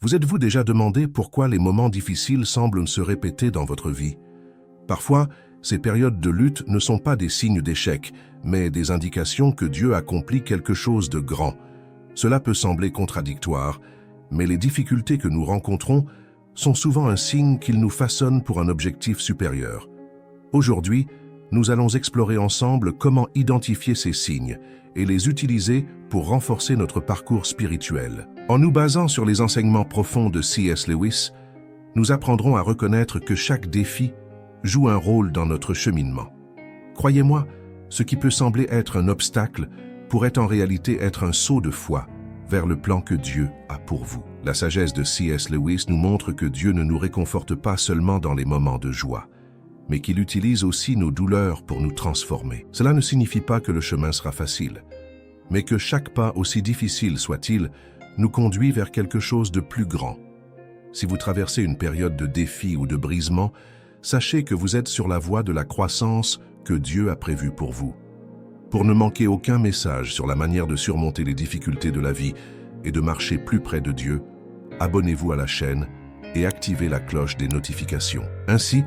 Vous êtes-vous déjà demandé pourquoi les moments difficiles semblent se répéter dans votre vie? Parfois, ces périodes de lutte ne sont pas des signes d'échec, mais des indications que Dieu accomplit quelque chose de grand. Cela peut sembler contradictoire, mais les difficultés que nous rencontrons sont souvent un signe qu'il nous façonne pour un objectif supérieur. Aujourd'hui, nous allons explorer ensemble comment identifier ces signes et les utiliser pour renforcer notre parcours spirituel. En nous basant sur les enseignements profonds de C.S. Lewis, nous apprendrons à reconnaître que chaque défi joue un rôle dans notre cheminement. Croyez-moi, ce qui peut sembler être un obstacle pourrait en réalité être un saut de foi vers le plan que Dieu a pour vous. La sagesse de C.S. Lewis nous montre que Dieu ne nous réconforte pas seulement dans les moments de joie, mais qu'il utilise aussi nos douleurs pour nous transformer. Cela ne signifie pas que le chemin sera facile, mais que chaque pas, aussi difficile soit-il, nous conduit vers quelque chose de plus grand. Si vous traversez une période de défi ou de brisement, sachez que vous êtes sur la voie de la croissance que Dieu a prévue pour vous. Pour ne manquer aucun message sur la manière de surmonter les difficultés de la vie et de marcher plus près de Dieu, abonnez-vous à la chaîne et activez la cloche des notifications. Ainsi,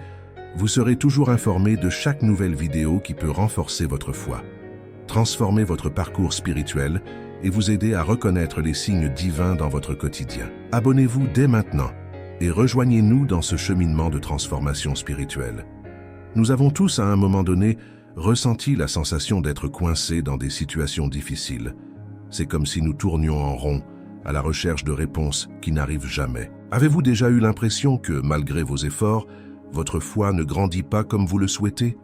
vous serez toujours informé de chaque nouvelle vidéo qui peut renforcer votre foi, transformer votre parcours spirituel et vous aider à reconnaître les signes divins dans votre quotidien. Abonnez-vous dès maintenant et rejoignez-nous dans ce cheminement de transformation spirituelle. Nous avons tous à un moment donné ressenti la sensation d'être coincés dans des situations difficiles. C'est comme si nous tournions en rond à la recherche de réponses qui n'arrivent jamais. Avez-vous déjà eu l'impression que, malgré vos efforts, votre foi ne grandit pas comme vous le souhaitez?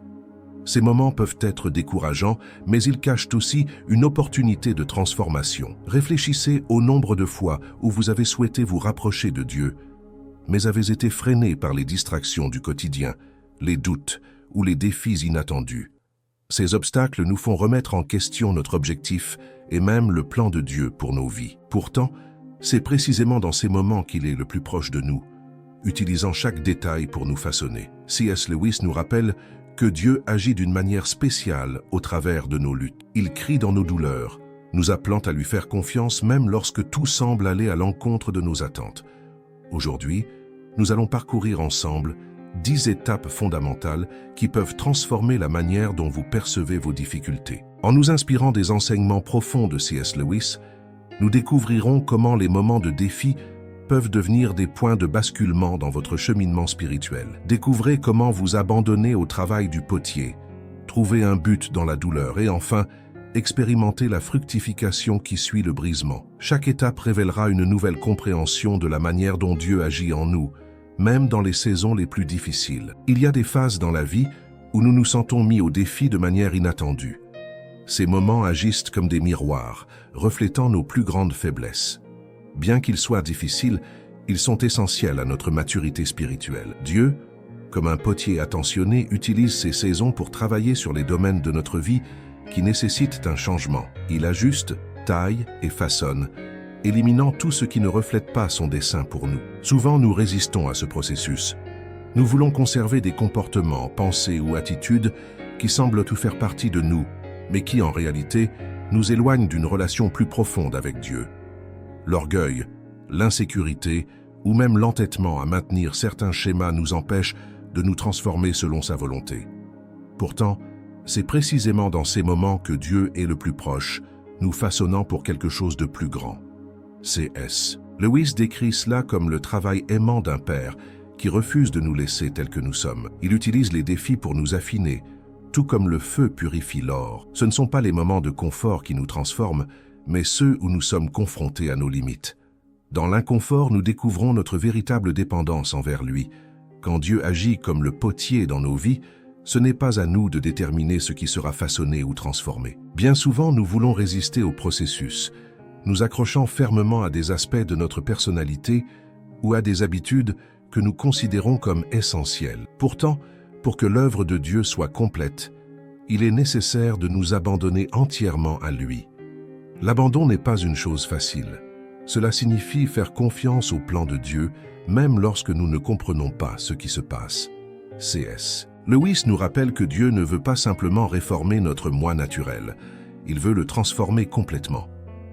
Ces moments peuvent être décourageants, mais ils cachent aussi une opportunité de transformation. Réfléchissez au nombre de fois où vous avez souhaité vous rapprocher de Dieu, mais avez été freiné par les distractions du quotidien, les doutes ou les défis inattendus. Ces obstacles nous font remettre en question notre objectif et même le plan de Dieu pour nos vies. Pourtant, c'est précisément dans ces moments qu'il est le plus proche de nous, utilisant chaque détail pour nous façonner. C.S. Lewis nous rappelle que Dieu agit d'une manière spéciale au travers de nos luttes. Il crie dans nos douleurs, nous appelant à lui faire confiance même lorsque tout semble aller à l'encontre de nos attentes. Aujourd'hui, nous allons parcourir ensemble 10 étapes fondamentales qui peuvent transformer la manière dont vous percevez vos difficultés. En nous inspirant des enseignements profonds de C.S. Lewis, nous découvrirons comment les moments de défi peuvent devenir des points de basculement dans votre cheminement spirituel. Découvrez comment vous abandonner au travail du potier, trouver un but dans la douleur et enfin, expérimentez la fructification qui suit le brisement. Chaque étape révélera une nouvelle compréhension de la manière dont Dieu agit en nous, même dans les saisons les plus difficiles. Il y a des phases dans la vie où nous nous sentons mis au défi de manière inattendue. Ces moments agissent comme des miroirs, reflétant nos plus grandes faiblesses. Bien qu'ils soient difficiles, ils sont essentiels à notre maturité spirituelle. Dieu, comme un potier attentionné, utilise ces saisons pour travailler sur les domaines de notre vie qui nécessitent un changement. Il ajuste, taille et façonne, éliminant tout ce qui ne reflète pas son dessein pour nous. Souvent, nous résistons à ce processus. Nous voulons conserver des comportements, pensées ou attitudes qui semblent tout faire partie de nous, mais qui, en réalité, nous éloignent d'une relation plus profonde avec Dieu. L'orgueil, l'insécurité ou même l'entêtement à maintenir certains schémas nous empêchent de nous transformer selon sa volonté. Pourtant, c'est précisément dans ces moments que Dieu est le plus proche, nous façonnant pour quelque chose de plus grand. C.S. Lewis décrit cela comme le travail aimant d'un père qui refuse de nous laisser tels que nous sommes. Il utilise les défis pour nous affiner, tout comme le feu purifie l'or. Ce ne sont pas les moments de confort qui nous transforment, mais ceux où nous sommes confrontés à nos limites. Dans l'inconfort, nous découvrons notre véritable dépendance envers lui. Quand Dieu agit comme le potier dans nos vies, ce n'est pas à nous de déterminer ce qui sera façonné ou transformé. Bien souvent, nous voulons résister au processus, nous accrochant fermement à des aspects de notre personnalité ou à des habitudes que nous considérons comme essentielles. Pourtant, pour que l'œuvre de Dieu soit complète, il est nécessaire de nous abandonner entièrement à lui. L'abandon n'est pas une chose facile. Cela signifie faire confiance au plan de Dieu, même lorsque nous ne comprenons pas ce qui se passe. C.S. Lewis nous rappelle que Dieu ne veut pas simplement réformer notre moi naturel, il veut le transformer complètement.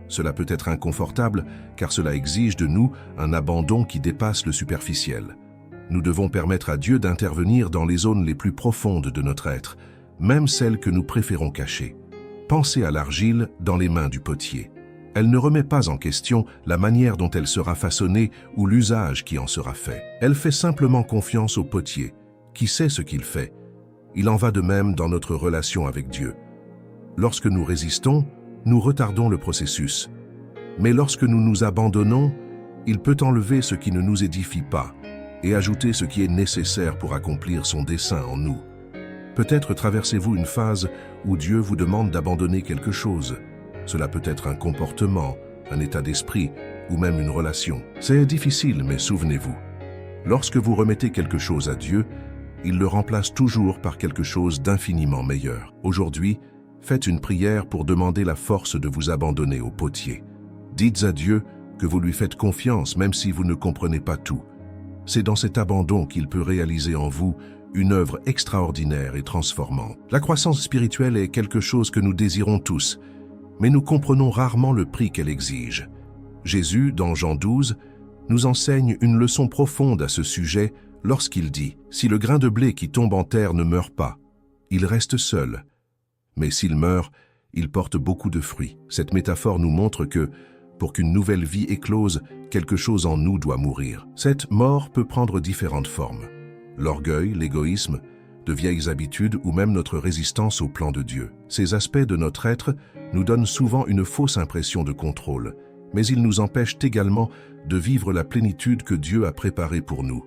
Cela peut être inconfortable car cela exige de nous un abandon qui dépasse le superficiel. Nous devons permettre à Dieu d'intervenir dans les zones les plus profondes de notre être, même celles que nous préférons cacher. Pensez à l'argile dans les mains du potier. Elle ne remet pas en question la manière dont elle sera façonnée ou l'usage qui en sera fait. Elle fait simplement confiance au potier, qui sait ce qu'il fait. Il en va de même dans notre relation avec Dieu. Lorsque nous résistons, nous retardons le processus. Mais lorsque nous nous abandonnons, il peut enlever ce qui ne nous édifie pas et ajouter ce qui est nécessaire pour accomplir son dessein en nous. Peut-être traversez-vous une phase où Dieu vous demande d'abandonner quelque chose. Cela peut être un comportement, un état d'esprit ou même une relation. C'est difficile, mais souvenez-vous, lorsque vous remettez quelque chose à Dieu, il le remplace toujours par quelque chose d'infiniment meilleur. Aujourd'hui, faites une prière pour demander la force de vous abandonner au potier. Dites à Dieu que vous lui faites confiance même si vous ne comprenez pas tout. C'est dans cet abandon qu'il peut réaliser en vous une œuvre extraordinaire et transformante. La croissance spirituelle est quelque chose que nous désirons tous, mais nous comprenons rarement le prix qu'elle exige. Jésus, dans Jean 12, nous enseigne une leçon profonde à ce sujet lorsqu'il dit « Si le grain de blé qui tombe en terre ne meurt pas, il reste seul. Mais s'il meurt, il porte beaucoup de fruits. » Cette métaphore nous montre que, pour qu'une nouvelle vie éclose, quelque chose en nous doit mourir. Cette mort peut prendre différentes formes. L'orgueil, l'égoïsme, de vieilles habitudes ou même notre résistance au plan de Dieu. Ces aspects de notre être nous donnent souvent une fausse impression de contrôle, mais ils nous empêchent également de vivre la plénitude que Dieu a préparée pour nous.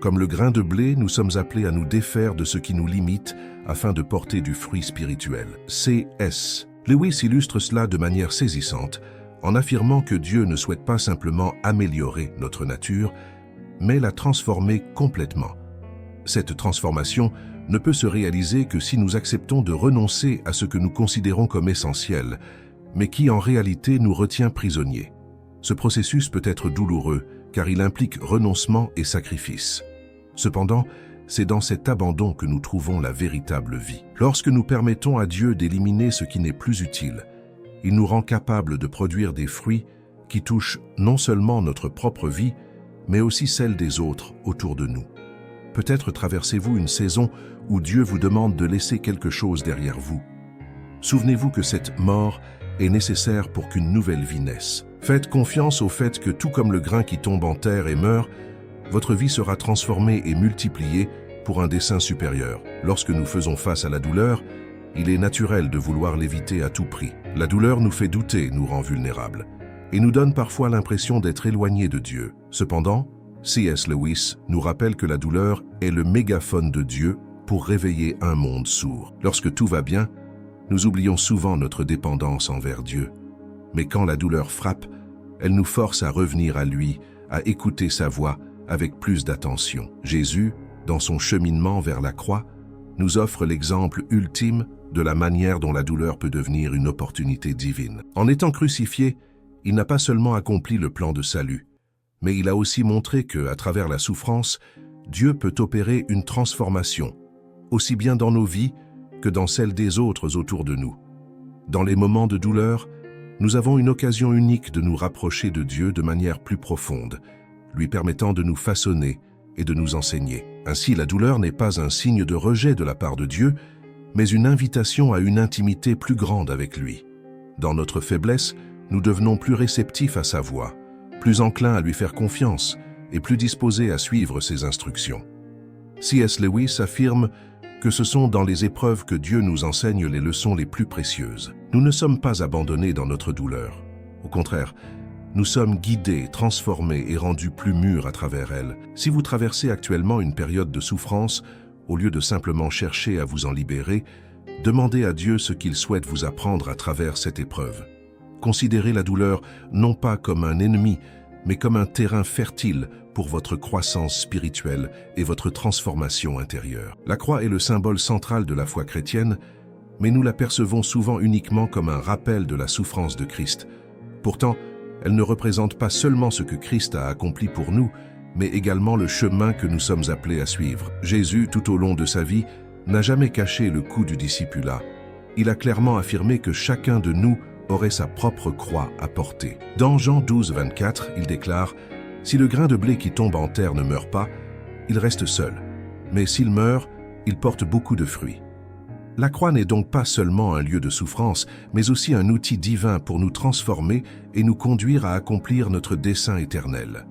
Comme le grain de blé, nous sommes appelés à nous défaire de ce qui nous limite afin de porter du fruit spirituel. C.S. Lewis illustre cela de manière saisissante en affirmant que Dieu ne souhaite pas simplement améliorer notre nature, mais la transformer complètement. Cette transformation ne peut se réaliser que si nous acceptons de renoncer à ce que nous considérons comme essentiel, mais qui en réalité nous retient prisonniers. Ce processus peut être douloureux, car il implique renoncement et sacrifice. Cependant, c'est dans cet abandon que nous trouvons la véritable vie. Lorsque nous permettons à Dieu d'éliminer ce qui n'est plus utile, il nous rend capables de produire des fruits qui touchent non seulement notre propre vie, mais aussi celle des autres autour de nous. Peut-être traversez-vous une saison où Dieu vous demande de laisser quelque chose derrière vous. Souvenez-vous que cette mort est nécessaire pour qu'une nouvelle vie naisse. Faites confiance au fait que tout comme le grain qui tombe en terre et meurt, votre vie sera transformée et multipliée pour un dessein supérieur. Lorsque nous faisons face à la douleur, il est naturel de vouloir l'éviter à tout prix. La douleur nous fait douter, nous rend vulnérables, et nous donne parfois l'impression d'être éloignés de Dieu. Cependant, C.S. Lewis nous rappelle que la douleur est le mégaphone de Dieu pour réveiller un monde sourd. Lorsque tout va bien, nous oublions souvent notre dépendance envers Dieu. Mais quand la douleur frappe, elle nous force à revenir à lui, à écouter sa voix avec plus d'attention. Jésus, dans son cheminement vers la croix, nous offre l'exemple ultime de la manière dont la douleur peut devenir une opportunité divine. En étant crucifié, il n'a pas seulement accompli le plan de salut, mais il a aussi montré que, à travers la souffrance, Dieu peut opérer une transformation, aussi bien dans nos vies que dans celles des autres autour de nous. Dans les moments de douleur, nous avons une occasion unique de nous rapprocher de Dieu de manière plus profonde, lui permettant de nous façonner et de nous enseigner. Ainsi, la douleur n'est pas un signe de rejet de la part de Dieu, mais une invitation à une intimité plus grande avec lui. Dans notre faiblesse, nous devenons plus réceptifs à sa voix, plus enclins à lui faire confiance et plus disposés à suivre ses instructions. C.S. Lewis affirme que ce sont dans les épreuves que Dieu nous enseigne les leçons les plus précieuses. Nous ne sommes pas abandonnés dans notre douleur. Au contraire, nous sommes guidés, transformés et rendus plus mûrs à travers elle. Si vous traversez actuellement une période de souffrance, au lieu de simplement chercher à vous en libérer, demandez à Dieu ce qu'il souhaite vous apprendre à travers cette épreuve. Considérez la douleur non pas comme un ennemi, mais comme un terrain fertile pour votre croissance spirituelle et votre transformation intérieure. La croix est le symbole central de la foi chrétienne, mais nous la percevons souvent uniquement comme un rappel de la souffrance de Christ. Pourtant, elle ne représente pas seulement ce que Christ a accompli pour nous, mais également le chemin que nous sommes appelés à suivre. Jésus, tout au long de sa vie, n'a jamais caché le coup du discipulat. Il a clairement affirmé que chacun de nous aurait sa propre croix à porter. Dans Jean 12, 24, il déclare « Si le grain de blé qui tombe en terre ne meurt pas, il reste seul. Mais s'il meurt, il porte beaucoup de fruits. » La croix n'est donc pas seulement un lieu de souffrance, mais aussi un outil divin pour nous transformer et nous conduire à accomplir notre dessein éternel.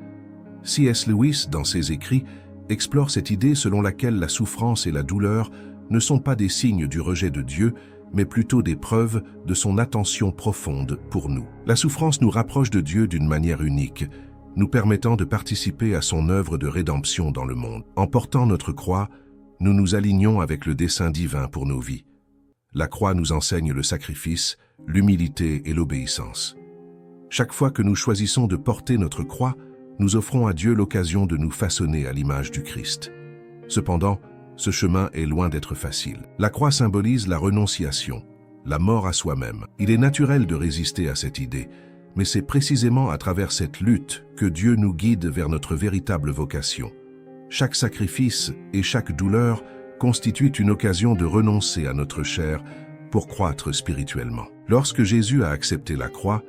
C.S. Lewis, dans ses écrits, explore cette idée selon laquelle la souffrance et la douleur ne sont pas des signes du rejet de Dieu, mais plutôt des preuves de son attention profonde pour nous. La souffrance nous rapproche de Dieu d'une manière unique, nous permettant de participer à son œuvre de rédemption dans le monde. En portant notre croix, nous nous alignons avec le dessein divin pour nos vies. La croix nous enseigne le sacrifice, l'humilité et l'obéissance. Chaque fois que nous choisissons de porter notre croix, nous offrons à Dieu l'occasion de nous façonner à l'image du Christ. Cependant, ce chemin est loin d'être facile. La croix symbolise la renonciation, la mort à soi-même. Il est naturel de résister à cette idée, mais c'est précisément à travers cette lutte que Dieu nous guide vers notre véritable vocation. Chaque sacrifice et chaque douleur constituent une occasion de renoncer à notre chair pour croître spirituellement. Lorsque Jésus a accepté la croix,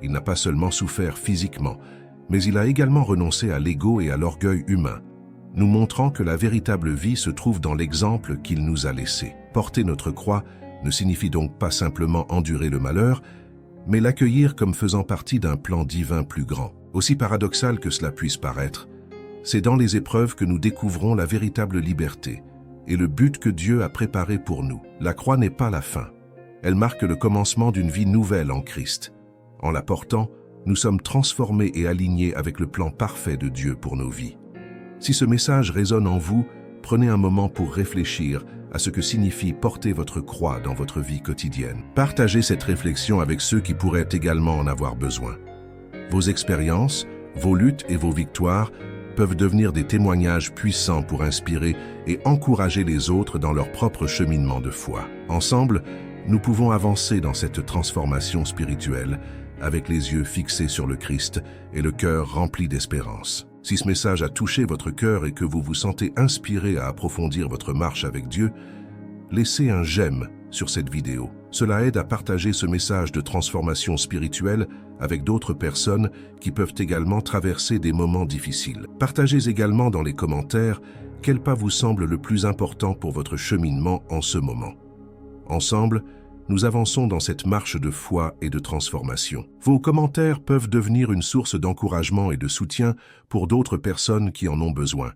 il n'a pas seulement souffert physiquement, mais il a également renoncé à l'ego et à l'orgueil humain, nous montrant que la véritable vie se trouve dans l'exemple qu'il nous a laissé. Porter notre croix ne signifie donc pas simplement endurer le malheur, mais l'accueillir comme faisant partie d'un plan divin plus grand. Aussi paradoxal que cela puisse paraître, c'est dans les épreuves que nous découvrons la véritable liberté et le but que Dieu a préparé pour nous. La croix n'est pas la fin. Elle marque le commencement d'une vie nouvelle en Christ. En la portant, nous sommes transformés et alignés avec le plan parfait de Dieu pour nos vies. Si ce message résonne en vous, prenez un moment pour réfléchir à ce que signifie porter votre croix dans votre vie quotidienne. Partagez cette réflexion avec ceux qui pourraient également en avoir besoin. Vos expériences, vos luttes et vos victoires peuvent devenir des témoignages puissants pour inspirer et encourager les autres dans leur propre cheminement de foi. Ensemble, nous pouvons avancer dans cette transformation spirituelle avec les yeux fixés sur le Christ et le cœur rempli d'espérance. Si ce message a touché votre cœur et que vous vous sentez inspiré à approfondir votre marche avec Dieu, laissez un j'aime sur cette vidéo. Cela aide à partager ce message de transformation spirituelle avec d'autres personnes qui peuvent également traverser des moments difficiles. Partagez également dans les commentaires quel pas vous semble le plus important pour votre cheminement en ce moment. Ensemble, nous avançons dans cette marche de foi et de transformation. Vos commentaires peuvent devenir une source d'encouragement et de soutien pour d'autres personnes qui en ont besoin.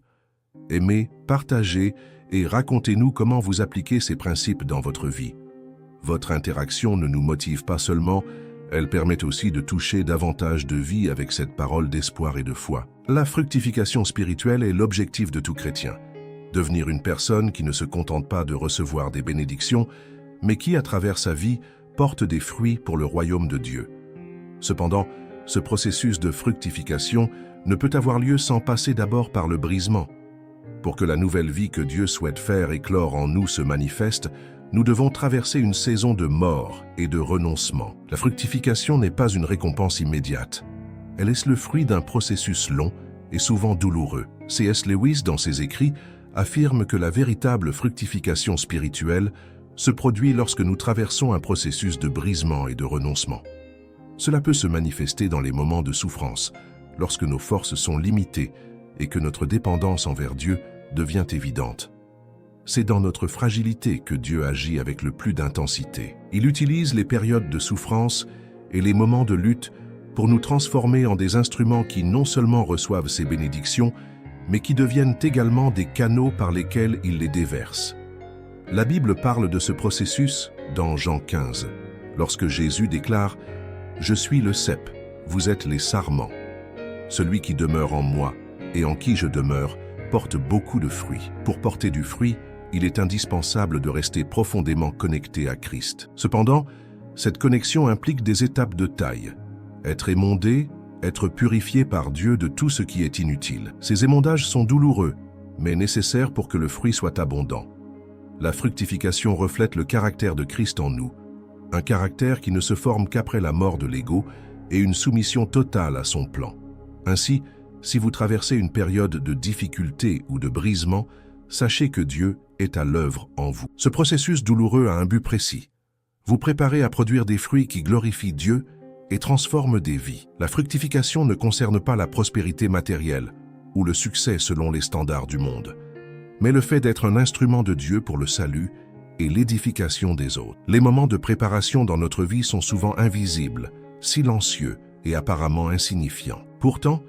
Aimez, partagez et racontez-nous comment vous appliquez ces principes dans votre vie. Votre interaction ne nous motive pas seulement, elle permet aussi de toucher davantage de vie avec cette parole d'espoir et de foi. La fructification spirituelle est l'objectif de tout chrétien. Devenir une personne qui ne se contente pas de recevoir des bénédictions, mais qui, à travers sa vie, porte des fruits pour le royaume de Dieu. Cependant, ce processus de fructification ne peut avoir lieu sans passer d'abord par le brisement. Pour que la nouvelle vie que Dieu souhaite faire éclore en nous se manifeste, nous devons traverser une saison de mort et de renoncement. La fructification n'est pas une récompense immédiate. Elle est le fruit d'un processus long et souvent douloureux. C.S. Lewis, dans ses écrits, affirme que la véritable fructification spirituelle se produit lorsque nous traversons un processus de brisement et de renoncement. Cela peut se manifester dans les moments de souffrance, lorsque nos forces sont limitées et que notre dépendance envers Dieu devient évidente. C'est dans notre fragilité que Dieu agit avec le plus d'intensité. Il utilise les périodes de souffrance et les moments de lutte pour nous transformer en des instruments qui non seulement reçoivent ses bénédictions, mais qui deviennent également des canaux par lesquels il les déverse. La Bible parle de ce processus dans Jean 15, lorsque Jésus déclare « Je suis le cep, vous êtes les sarments. Celui qui demeure en moi et en qui je demeure porte beaucoup de fruits. Pour porter du fruit, il est indispensable de rester profondément connecté à Christ. Cependant, cette connexion implique des étapes de taille. Être émondé, être purifié par Dieu de tout ce qui est inutile. Ces émondages sont douloureux, mais nécessaires pour que le fruit soit abondant. La fructification reflète le caractère de Christ en nous, un caractère qui ne se forme qu'après la mort de l'ego et une soumission totale à son plan. Ainsi, si vous traversez une période de difficulté ou de brisement, sachez que Dieu est à l'œuvre en vous. Ce processus douloureux a un but précis, vous préparez à produire des fruits qui glorifient Dieu et transforment des vies. La fructification ne concerne pas la prospérité matérielle ou le succès selon les standards du monde, mais le fait d'être un instrument de Dieu pour le salut et l'édification des autres. Les moments de préparation dans notre vie sont souvent invisibles, silencieux et apparemment insignifiants. Pourtant,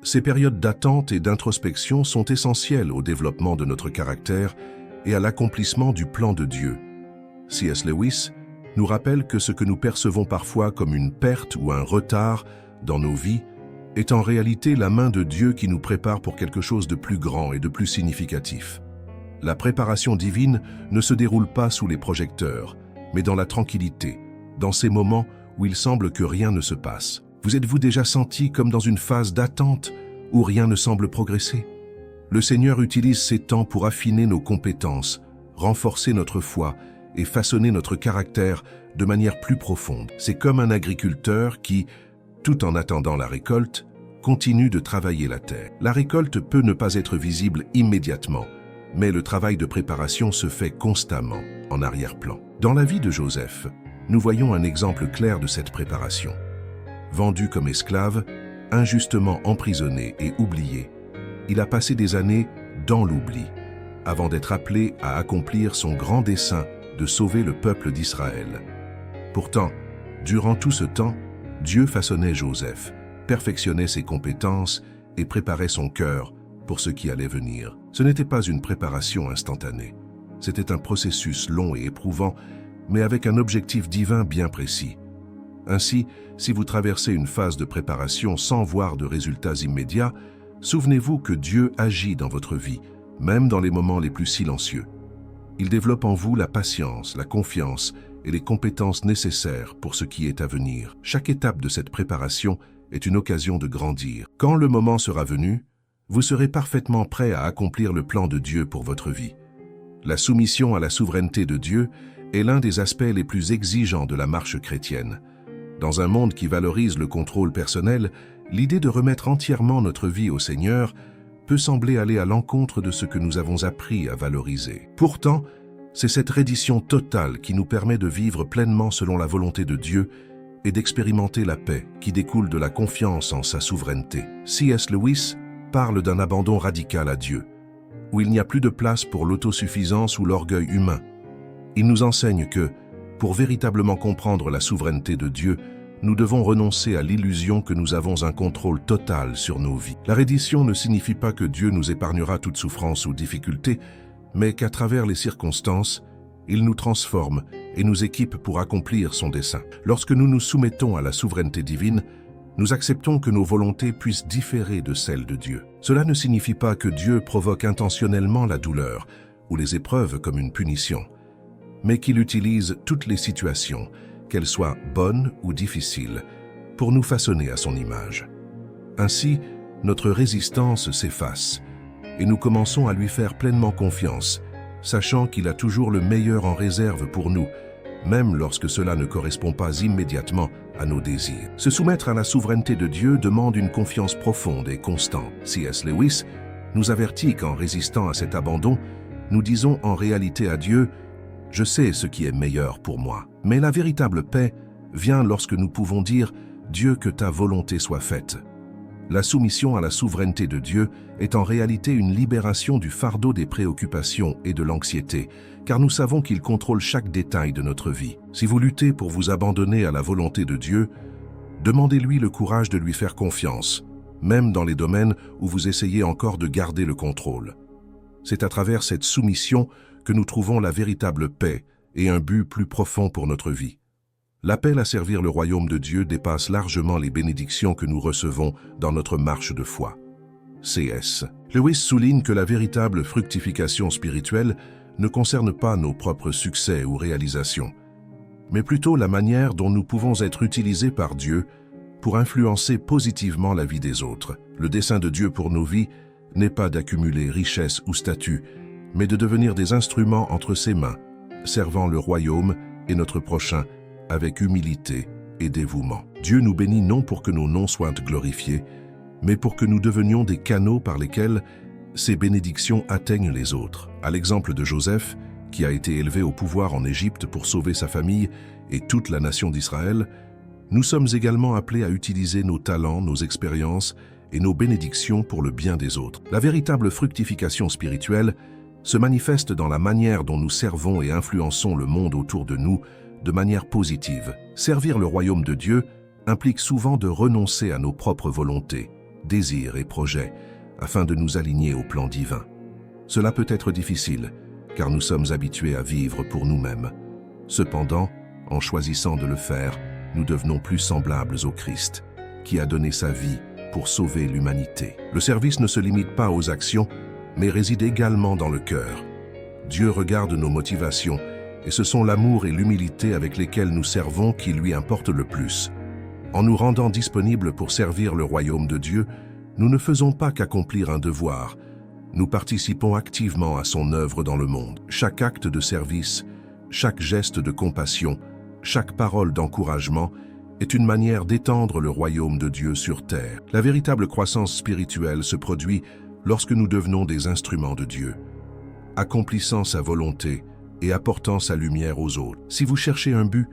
ces périodes d'attente et d'introspection sont essentielles au développement de notre caractère et à l'accomplissement du plan de Dieu. C.S. Lewis nous rappelle que ce que nous percevons parfois comme une perte ou un retard dans nos vies est en réalité la main de Dieu qui nous prépare pour quelque chose de plus grand et de plus significatif. La préparation divine ne se déroule pas sous les projecteurs, mais dans la tranquillité, dans ces moments où il semble que rien ne se passe. Vous êtes-vous déjà senti comme dans une phase d'attente où rien ne semble progresser? Le Seigneur utilise ces temps pour affiner nos compétences, renforcer notre foi et façonner notre caractère de manière plus profonde. C'est comme un agriculteur qui, tout en attendant la récolte, continue de travailler la terre. La récolte peut ne pas être visible immédiatement, mais le travail de préparation se fait constamment, en arrière-plan. Dans la vie de Joseph, nous voyons un exemple clair de cette préparation. Vendu comme esclave, injustement emprisonné et oublié, il a passé des années dans l'oubli, avant d'être appelé à accomplir son grand dessein de sauver le peuple d'Israël. Pourtant, durant tout ce temps, Dieu façonnait Joseph, perfectionnait ses compétences et préparait son cœur pour ce qui allait venir. Ce n'était pas une préparation instantanée. C'était un processus long et éprouvant, mais avec un objectif divin bien précis. Ainsi, si vous traversez une phase de préparation sans voir de résultats immédiats, souvenez-vous que Dieu agit dans votre vie, même dans les moments les plus silencieux. Il développe en vous la patience, la confiance et les compétences nécessaires pour ce qui est à venir. Chaque étape de cette préparation est une occasion de grandir. Quand le moment sera venu, vous serez parfaitement prêt à accomplir le plan de Dieu pour votre vie. La soumission à la souveraineté de Dieu est l'un des aspects les plus exigeants de la marche chrétienne. Dans un monde qui valorise le contrôle personnel, l'idée de remettre entièrement notre vie au Seigneur peut sembler aller à l'encontre de ce que nous avons appris à valoriser. Pourtant, c'est cette reddition totale qui nous permet de vivre pleinement selon la volonté de Dieu et d'expérimenter la paix qui découle de la confiance en sa souveraineté. C.S. Lewis parle d'un abandon radical à Dieu, où il n'y a plus de place pour l'autosuffisance ou l'orgueil humain. Il nous enseigne que, pour véritablement comprendre la souveraineté de Dieu, nous devons renoncer à l'illusion que nous avons un contrôle total sur nos vies. La reddition ne signifie pas que Dieu nous épargnera toute souffrance ou difficulté, mais qu'à travers les circonstances, il nous transforme et nous équipe pour accomplir son dessein. Lorsque nous nous soumettons à la souveraineté divine, nous acceptons que nos volontés puissent différer de celles de Dieu. Cela ne signifie pas que Dieu provoque intentionnellement la douleur ou les épreuves comme une punition, mais qu'il utilise toutes les situations, qu'elles soient bonnes ou difficiles, pour nous façonner à son image. Ainsi, notre résistance s'efface et nous commençons à lui faire pleinement confiance, sachant qu'il a toujours le meilleur en réserve pour nous, même lorsque cela ne correspond pas immédiatement à nos désirs. Se soumettre à la souveraineté de Dieu demande une confiance profonde et constante. C.S. Lewis nous avertit qu'en résistant à cet abandon, nous disons en réalité à Dieu « Je sais ce qui est meilleur pour moi ». Mais la véritable paix vient lorsque nous pouvons dire « Dieu, que ta volonté soit faite ». La soumission à la souveraineté de Dieu est en réalité une libération du fardeau des préoccupations et de l'anxiété, car nous savons qu'il contrôle chaque détail de notre vie. Si vous luttez pour vous abandonner à la volonté de Dieu, demandez-lui le courage de lui faire confiance, même dans les domaines où vous essayez encore de garder le contrôle. C'est à travers cette soumission que nous trouvons la véritable paix et un but plus profond pour notre vie. L'appel à servir le royaume de Dieu dépasse largement les bénédictions que nous recevons dans notre marche de foi. C.S. Lewis souligne que la véritable fructification spirituelle ne concerne pas nos propres succès ou réalisations, mais plutôt la manière dont nous pouvons être utilisés par Dieu pour influencer positivement la vie des autres. Le dessein de Dieu pour nos vies n'est pas d'accumuler richesse ou statut, mais de devenir des instruments entre ses mains, servant le royaume et notre prochain avec humilité et dévouement. Dieu nous bénit non pour que nos noms soient glorifiés, mais pour que nous devenions des canaux par lesquels ces bénédictions atteignent les autres. À l'exemple de Joseph, qui a été élevé au pouvoir en Égypte pour sauver sa famille et toute la nation d'Israël, nous sommes également appelés à utiliser nos talents, nos expériences et nos bénédictions pour le bien des autres. La véritable fructification spirituelle se manifeste dans la manière dont nous servons et influençons le monde autour de nous de manière positive. Servir le royaume de Dieu implique souvent de renoncer à nos propres volontés, désirs et projets, afin de nous aligner au plan divin. Cela peut être difficile, car nous sommes habitués à vivre pour nous-mêmes. Cependant, en choisissant de le faire, nous devenons plus semblables au Christ, qui a donné sa vie pour sauver l'humanité. Le service ne se limite pas aux actions, mais réside également dans le cœur. Dieu regarde nos motivations, et ce sont l'amour et l'humilité avec lesquels nous servons qui lui importent le plus. En nous rendant disponibles pour servir le royaume de Dieu, nous ne faisons pas qu'accomplir un devoir, nous participons activement à son œuvre dans le monde. Chaque acte de service, chaque geste de compassion, chaque parole d'encouragement est une manière d'étendre le royaume de Dieu sur terre. La véritable croissance spirituelle se produit lorsque nous devenons des instruments de Dieu, accomplissant sa volonté et apportant sa lumière aux autres. Si vous cherchez un but,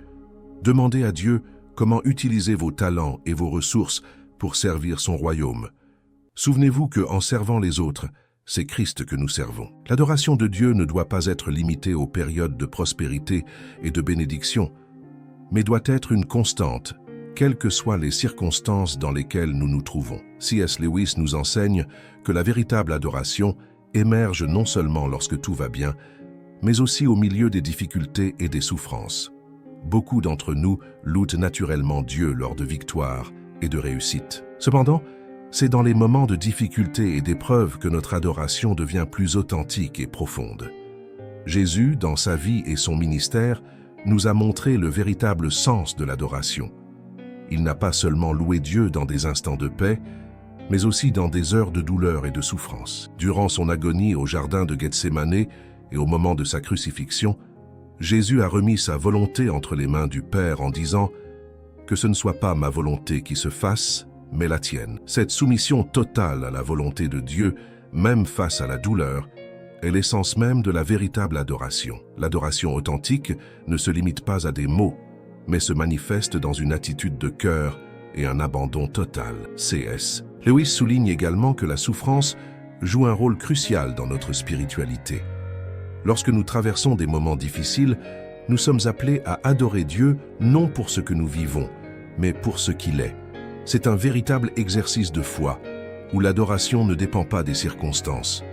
demandez à Dieu comment utiliser vos talents et vos ressources pour servir son royaume. Souvenez-vous qu'en servant les autres, c'est Christ que nous servons. L'adoration de Dieu ne doit pas être limitée aux périodes de prospérité et de bénédiction, mais doit être une constante, quelles que soient les circonstances dans lesquelles nous nous trouvons. C.S. Lewis nous enseigne que la véritable adoration émerge non seulement lorsque tout va bien, mais aussi au milieu des difficultés et des souffrances. Beaucoup d'entre nous louent naturellement Dieu lors de victoires et de réussites. Cependant, c'est dans les moments de difficulté et d'épreuve que notre adoration devient plus authentique et profonde. Jésus, dans sa vie et son ministère, nous a montré le véritable sens de l'adoration. Il n'a pas seulement loué Dieu dans des instants de paix, mais aussi dans des heures de douleur et de souffrance. Durant son agonie au jardin de Gethsémane et au moment de sa crucifixion, Jésus a remis sa volonté entre les mains du Père en disant « Que ce ne soit pas ma volonté qui se fasse, mais la tienne ». Cette soumission totale à la volonté de Dieu, même face à la douleur, est l'essence même de la véritable adoration. L'adoration authentique ne se limite pas à des mots, mais se manifeste dans une attitude de cœur et un abandon total. C.S. Lewis souligne également que la souffrance joue un rôle crucial dans notre spiritualité. Lorsque nous traversons des moments difficiles, nous sommes appelés à adorer Dieu non pour ce que nous vivons, mais pour ce qu'il est. C'est un véritable exercice de foi, où l'adoration ne dépend pas des circonstances,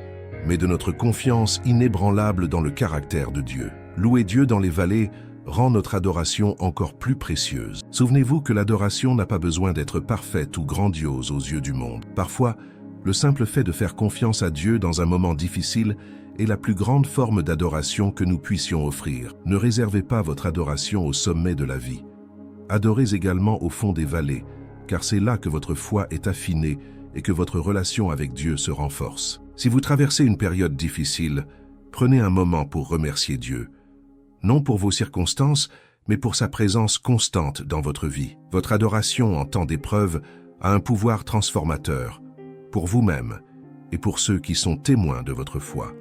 mais de notre confiance inébranlable dans le caractère de Dieu. Louer Dieu dans les vallées rend notre adoration encore plus précieuse. Souvenez-vous que l'adoration n'a pas besoin d'être parfaite ou grandiose aux yeux du monde. Parfois, le simple fait de faire confiance à Dieu dans un moment difficile est la plus grande forme d'adoration que nous puissions offrir. Ne réservez pas votre adoration au sommet de la vie. Adorez également au fond des vallées, car c'est là que votre foi est affinée et que votre relation avec Dieu se renforce. Si vous traversez une période difficile, prenez un moment pour remercier Dieu. Non pour vos circonstances, mais pour sa présence constante dans votre vie. Votre adoration en temps d'épreuve a un pouvoir transformateur, pour vous-même et pour ceux qui sont témoins de votre foi.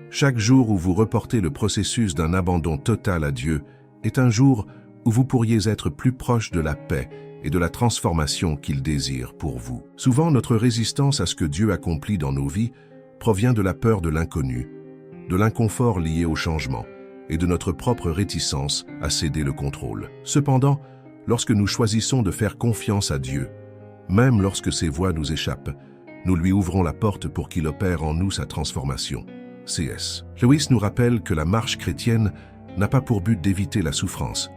Chaque jour où vous reportez le processus d'un abandon total à Dieu est un jour où vous pourriez être plus proche de la paix et de la transformation qu'il désire pour vous. Souvent, notre résistance à ce que Dieu accomplit dans nos vies provient de la peur de l'inconnu, de l'inconfort lié au changement et de notre propre réticence à céder le contrôle. Cependant, lorsque nous choisissons de faire confiance à Dieu, même lorsque ses voies nous échappent, nous lui ouvrons la porte pour qu'il opère en nous sa transformation. C.S. Lewis nous rappelle que la marche chrétienne n'a pas pour but d'éviter la souffrance,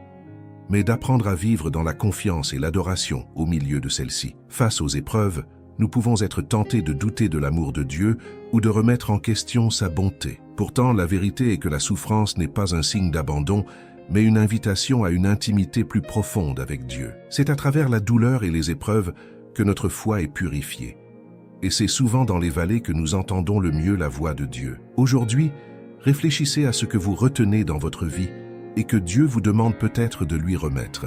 mais d'apprendre à vivre dans la confiance et l'adoration au milieu de celle-ci. Face aux épreuves, nous pouvons être tentés de douter de l'amour de Dieu ou de remettre en question sa bonté. Pourtant, la vérité est que la souffrance n'est pas un signe d'abandon, mais une invitation à une intimité plus profonde avec Dieu. C'est à travers la douleur et les épreuves que notre foi est purifiée. Et c'est souvent dans les vallées que nous entendons le mieux la voix de Dieu. Aujourd'hui, réfléchissez à ce que vous retenez dans votre vie et que Dieu vous demande peut-être de lui remettre.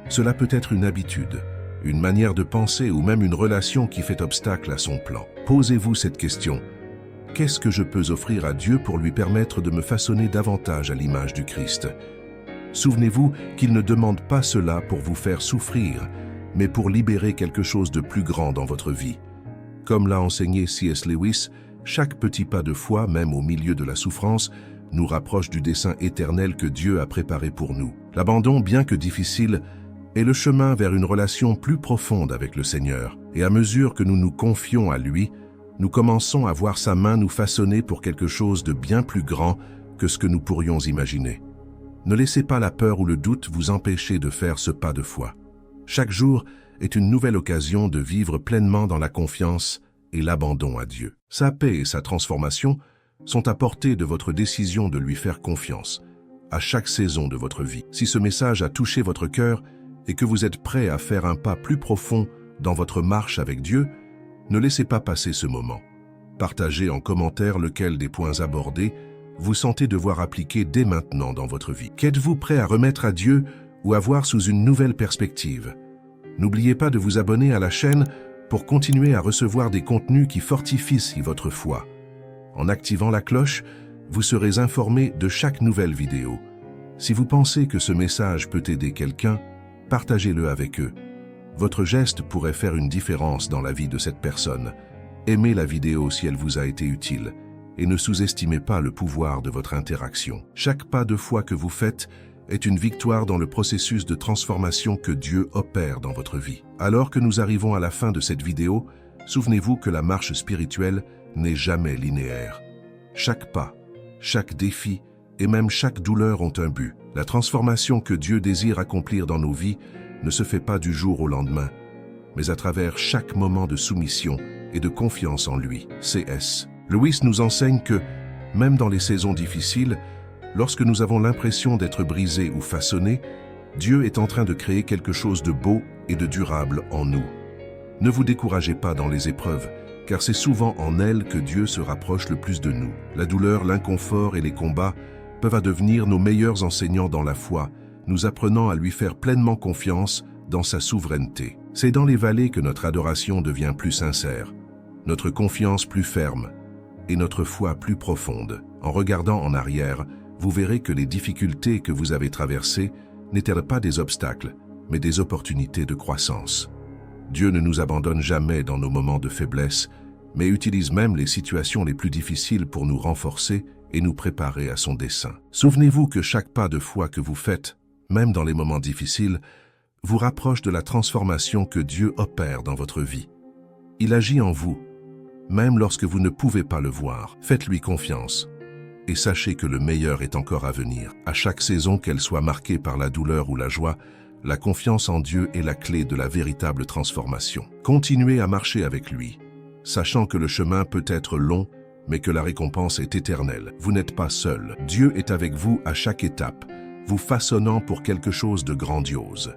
Cela peut être une habitude, une manière de penser ou même une relation qui fait obstacle à son plan. Posez-vous cette question. Qu'est-ce que je peux offrir à Dieu pour lui permettre de me façonner davantage à l'image du Christ? Souvenez-vous qu'il ne demande pas cela pour vous faire souffrir, mais pour libérer quelque chose de plus grand dans votre vie. Comme l'a enseigné C.S. Lewis, chaque petit pas de foi, même au milieu de la souffrance, nous rapproche du dessein éternel que Dieu a préparé pour nous. L'abandon, bien que difficile, est le chemin vers une relation plus profonde avec le Seigneur. Et à mesure que nous nous confions à lui, nous commençons à voir sa main nous façonner pour quelque chose de bien plus grand que ce que nous pourrions imaginer. Ne laissez pas la peur ou le doute vous empêcher de faire ce pas de foi. Chaque jour est une nouvelle occasion de vivre pleinement dans la confiance et l'abandon à Dieu. Sa paix et sa transformation sont à portée de votre décision de lui faire confiance à chaque saison de votre vie. Si ce message a touché votre cœur et que vous êtes prêt à faire un pas plus profond dans votre marche avec Dieu, ne laissez pas passer ce moment. Partagez en commentaire lequel des points abordés vous sentez devoir appliquer dès maintenant dans votre vie. Qu'êtes-vous prêt à remettre à Dieu ou à voir sous une nouvelle perspective? N'oubliez pas de vous abonner à la chaîne pour continuer à recevoir des contenus qui fortifient votre foi. En activant la cloche, vous serez informé de chaque nouvelle vidéo. Si vous pensez que ce message peut aider quelqu'un, partagez-le avec eux. Votre geste pourrait faire une différence dans la vie de cette personne. Aimez la vidéo si elle vous a été utile et ne sous-estimez pas le pouvoir de votre interaction. Chaque pas de foi que vous faites est une victoire dans le processus de transformation que Dieu opère dans votre vie. Alors que nous arrivons à la fin de cette vidéo, souvenez-vous que la marche spirituelle n'est jamais linéaire. Chaque pas, chaque défi et même chaque douleur ont un but. La transformation que Dieu désire accomplir dans nos vies ne se fait pas du jour au lendemain, mais à travers chaque moment de soumission et de confiance en lui. C.S. Lewis nous enseigne que, même dans les saisons difficiles, lorsque nous avons l'impression d'être brisés ou façonnés, Dieu est en train de créer quelque chose de beau et de durable en nous. Ne vous découragez pas dans les épreuves, car c'est souvent en elles que Dieu se rapproche le plus de nous. La douleur, l'inconfort et les combats peuvent devenir nos meilleurs enseignants dans la foi, nous apprenant à lui faire pleinement confiance dans sa souveraineté. C'est dans les vallées que notre adoration devient plus sincère, notre confiance plus ferme et notre foi plus profonde. En regardant en arrière, vous verrez que les difficultés que vous avez traversées n'étaient pas des obstacles, mais des opportunités de croissance. Dieu ne nous abandonne jamais dans nos moments de faiblesse, mais utilise même les situations les plus difficiles pour nous renforcer et nous préparer à son dessein. Souvenez-vous que chaque pas de foi que vous faites, même dans les moments difficiles, vous rapproche de la transformation que Dieu opère dans votre vie. Il agit en vous, même lorsque vous ne pouvez pas le voir. Faites-lui confiance et sachez que le meilleur est encore à venir. À chaque saison, qu'elle soit marquée par la douleur ou la joie, la confiance en Dieu est la clé de la véritable transformation. Continuez à marcher avec lui, sachant que le chemin peut être long, mais que la récompense est éternelle. Vous n'êtes pas seul. Dieu est avec vous à chaque étape, vous façonnant pour quelque chose de grandiose.